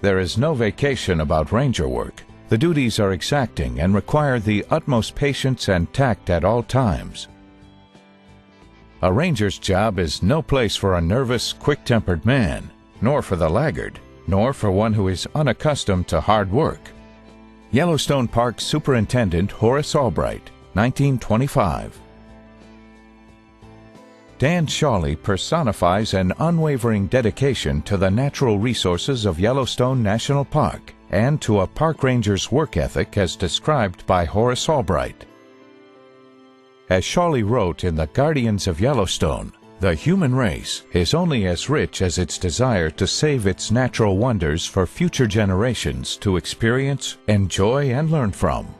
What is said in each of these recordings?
There is no vacation about ranger work. The duties are exacting and require the utmost patience and tact at all times. A ranger's job is no place for a nervous, quick-tempered man, nor for the laggard, nor for one who is unaccustomed to hard work. Yellowstone Park Superintendent Horace Albright, 1925. Dan Sholly personifies an unwavering dedication to the natural resources of Yellowstone National Park and to a park ranger's work ethic as described by Horace Albright. As Sholly wrote in The Guardians of Yellowstone, the human race is only as rich as its desire to save its natural wonders for future generations to experience, enjoy, and learn from.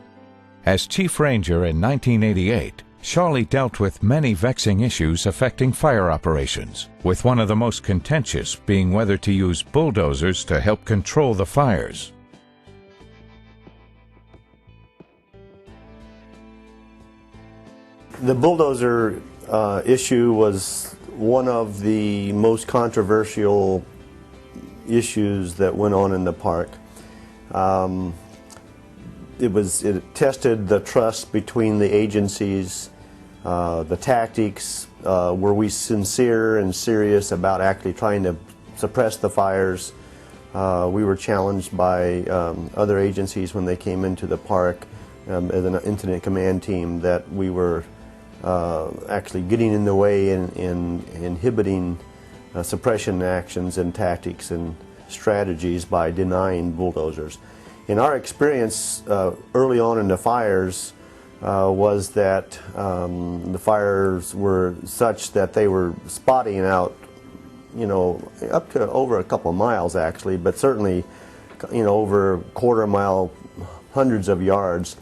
As Chief Ranger in 1988, Sholly dealt with many vexing issues affecting fire operations, with one of the most contentious being whether to use bulldozers to help control the fires. The bulldozer issue was one of the most controversial issues that went on in the park. It tested the trust between the agencies, the tactics. Were we sincere and serious about actually trying to suppress the fires? We were challenged by other agencies when they came into the park as an incident command team that we were actually getting in the way and inhibiting suppression actions and tactics and strategies by denying bulldozers. In our experience early on in the fires was that the fires were such that they were spotting out, you know, up to over a couple of miles actually, but certainly, you know, over a quarter mile, hundreds of yards.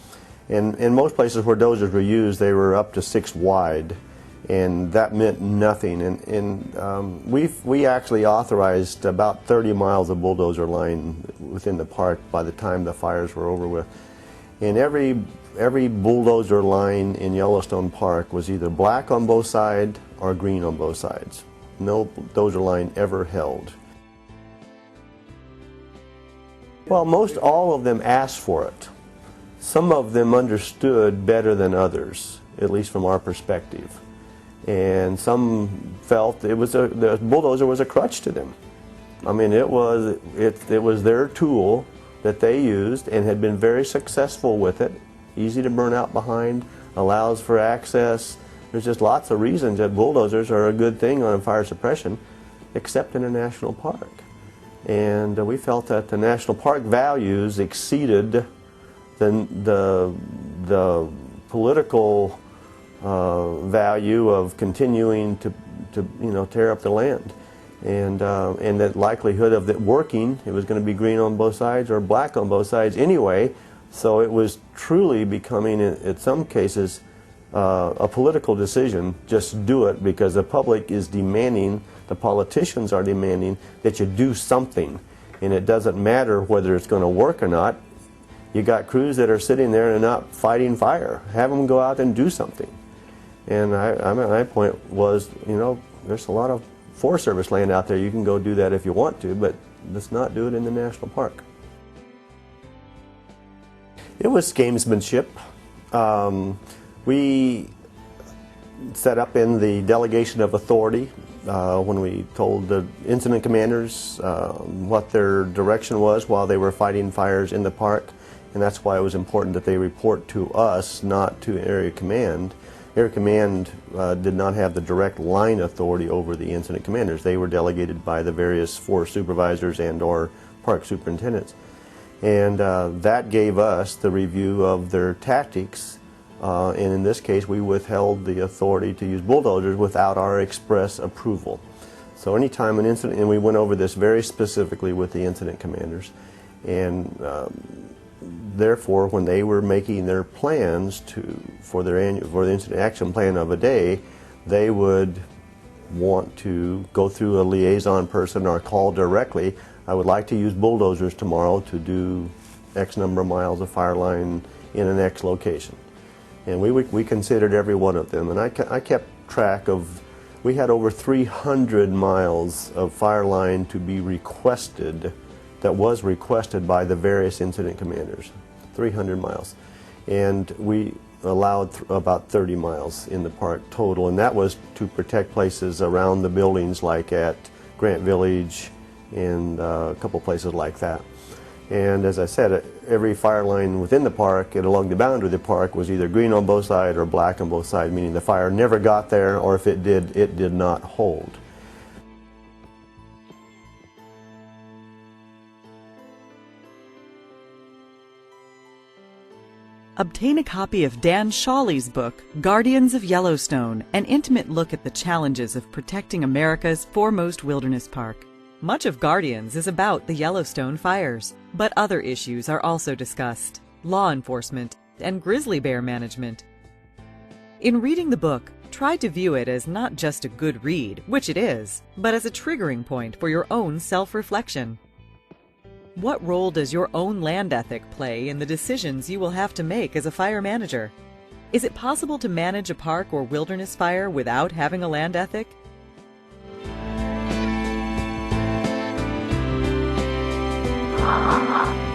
And in most places where dozers were used, they were up to 6 wide, and that meant nothing. And we actually authorized about 30 miles of bulldozer line within the park by the time the fires were over with. And every bulldozer line in Yellowstone Park was either black on both sides or green on both sides. No dozer line ever held. Well, most all of them asked for it. Some of them understood better than others, at least from our perspective. And some felt the bulldozer was a crutch to them. I mean, it was their tool that they used and had been very successful with it. Easy to burn out behind, allows for access. There's just lots of reasons that bulldozers are a good thing on fire suppression, except in a national park. And we felt that the national park values exceeded the political value of continuing to you know, tear up the land, and that likelihood of it working, it was going to be green on both sides or black on both sides anyway. So it was truly becoming, in some cases, a political decision. Just do it because the public is demanding, the politicians are demanding that you do something, and it doesn't matter whether it's going to work or not. You got crews that are sitting there and not fighting fire. Have them go out and do something. And my point was, you know, there's a lot of Forest Service land out there. You can go do that if you want to, but let's not do it in the national park. It was gamesmanship. We set up in the delegation of authority when we told the incident commanders what their direction was while they were fighting fires in the park. And that's why it was important that they report to us, not to Area Command. Area Command did not have the direct line authority over the incident commanders. They were delegated by the various forest supervisors and or park superintendents. And that gave us the review of their tactics. And in this case, we withheld the authority to use bulldozers without our express approval. So anytime an incident, and we went over this very specifically with the incident commanders, and therefore, when they were making their plans for the incident action plan of a day, they would want to go through a liaison person or call directly. I would like to use bulldozers tomorrow to do X number of miles of fire line in an X location. And we considered every one of them. And I kept track of, we had over 300 miles of fire line to be requested that was requested by the various incident commanders, 300 miles. And we allowed about 30 miles in the park total, and that was to protect places around the buildings like at Grant Village and a couple places like that. And as I said, every fire line within the park and along the boundary of the park was either green on both sides or black on both sides, meaning the fire never got there, or if it did not hold. Obtain a copy of Dan Sholly's book, Guardians of Yellowstone, an intimate look at the challenges of protecting America's foremost wilderness park. Much of Guardians is about the Yellowstone fires, but other issues are also discussed: law enforcement and grizzly bear management. In reading the book, try to view it as not just a good read, which it is, but as a triggering point for your own self-reflection. What role does your own land ethic play in the decisions you will have to make as a fire manager? Is it possible to manage a park or wilderness fire without having a land ethic? Ha ha ha.